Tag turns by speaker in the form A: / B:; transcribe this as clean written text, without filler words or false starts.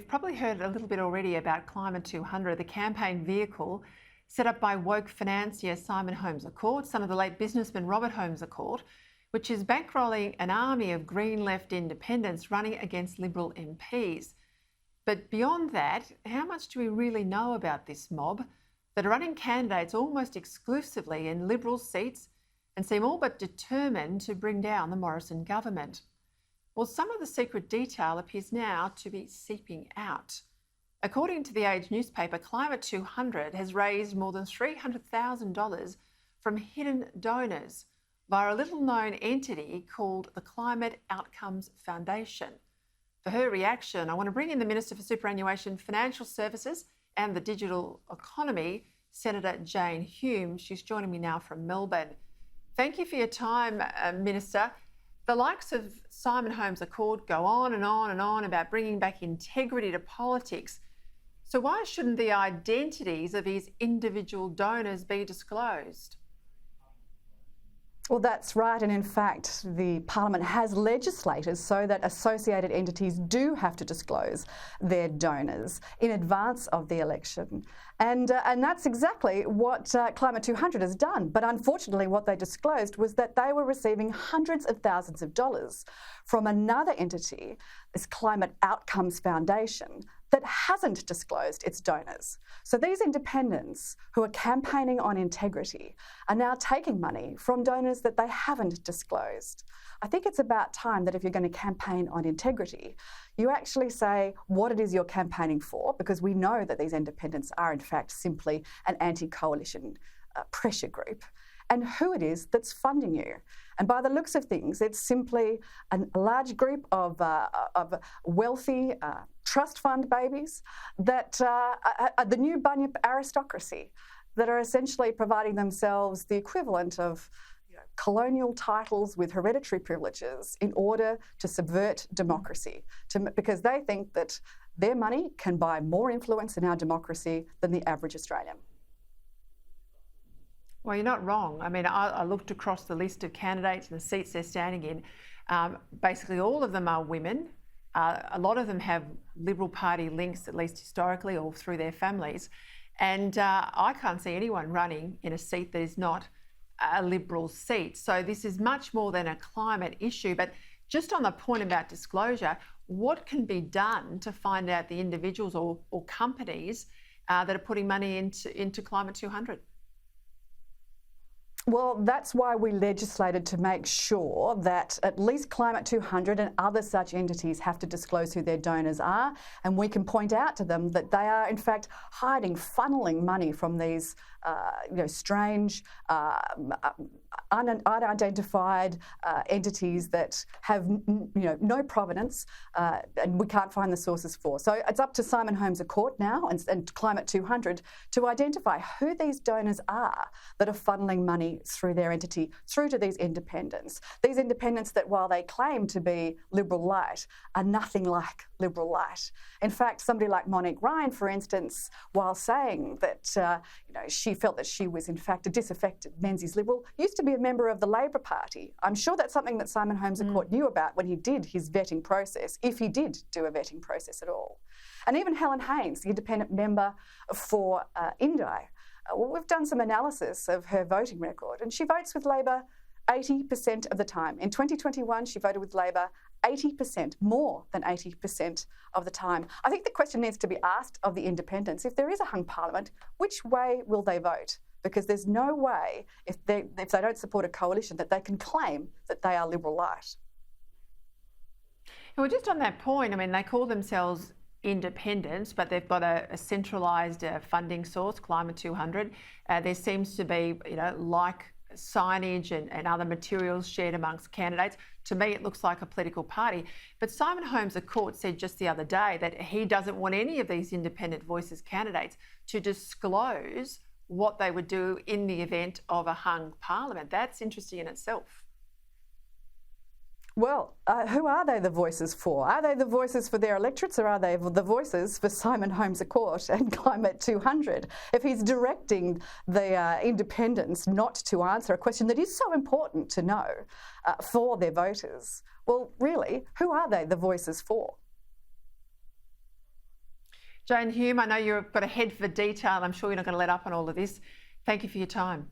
A: You've probably heard a little bit already about Climate 200, the campaign vehicle set up by woke financier Simon Holmes à Court, son of the late businessman Robert Holmes à Court, which is bankrolling an army of Green left independents running against Liberal MPs. But beyond that, how much do we really know about this mob that are running candidates almost exclusively in Liberal seats and seem all but determined to bring down the Morrison government? Well, some of the secret detail appears now to be seeping out. According to The Age newspaper, Climate 200 has raised more than $300,000 from hidden donors via a little-known entity called the Climate Outcomes Foundation. For her reaction, I want to bring in the Minister for Superannuation, Financial Services and the Digital Economy, Senator Jane Hume. She's joining me now from Melbourne. Thank you for your time, Minister. The likes of Simon Holmes à Court go on and on and on about bringing back integrity to politics. So why shouldn't the identities of his individual donors be disclosed?
B: Well, that's right. And in fact, the Parliament has legislated so that associated entities do have to disclose their donors in advance of the election. And that's exactly what Climate 200 has done. But unfortunately, what they disclosed was that they were receiving hundreds of thousands of dollars from another entity, this Climate Outcomes Foundation, that hasn't disclosed its donors. So these independents who are campaigning on integrity are now taking money from donors that they haven't disclosed. I think it's about time that if you're going to campaign on integrity, you actually say what it is you're campaigning for, because we know that these independents are in fact simply an anti-coalition pressure group, and who it is that's funding you. And by the looks of things, it's simply a large group of wealthy trust fund babies that are the new bunyip aristocracy, that are essentially providing themselves the equivalent of colonial titles with hereditary privileges in order to subvert democracy, because they think that their money can buy more influence in our democracy than the average Australian.
A: Well, you're not wrong. I mean, I looked across the list of candidates and the seats they're standing in. Basically, all of them are women. A lot of them have Liberal Party links, at least historically, or through their families. And I can't see anyone running in a seat that is not a Liberal seat. So this is much more than a climate issue. But just on the point about disclosure, what can be done to find out the individuals or companies that are putting money into Climate 200?
B: Well, that's why we legislated to make sure that at least Climate 200 and other such entities have to disclose who their donors are, and we can point out to them that they are in fact funneling money from these strange, unidentified entities that have no provenance, and we can't find the sources for. So it's up to Simon Holmes à Court now and Climate 200 to identify who these donors are that are funneling money through their entity, through to these independents. These independents that, while they claim to be Liberal light, are nothing like Liberal light. In fact, somebody like Monique Ryan, for instance, while saying that she felt that she was in fact a disaffected Menzies Liberal, used to be a member of the Labor Party. I'm sure that's something that Simon Holmes à Court knew about when he did his vetting process, if he did do a vetting process at all. And even Helen Haynes, the independent member for Indi, we've done some analysis of her voting record, and she votes with Labor 80% of the time. In 2021, she voted with Labor 80%, more than 80% of the time. I think the question needs to be asked of the independents, if there is a hung parliament, which way will they vote? Because there's no way, if they don't support a coalition, that they can claim that they are Liberal light.
A: Well, just on that point, I mean, they call themselves independents, but they've got a centralised funding source, Climate 200. There seems to be, like signage and other materials shared amongst candidates. To me, it looks like a political party. But Simon Holmes à Court said just the other day that he doesn't want any of these independent voices candidates to disclose what they would do in the event of a hung parliament. That's interesting in itself.
B: Well, who are they the voices for? Are they the voices for their electorates, or are they the voices for Simon Holmes à Court and Climate 200? If he's directing the independents not to answer a question that is so important to know for their voters, well, really, who are they the voices for?
A: Jane Hume, I know you've got a head for detail. I'm sure you're not going to let up on all of this. Thank you for your time.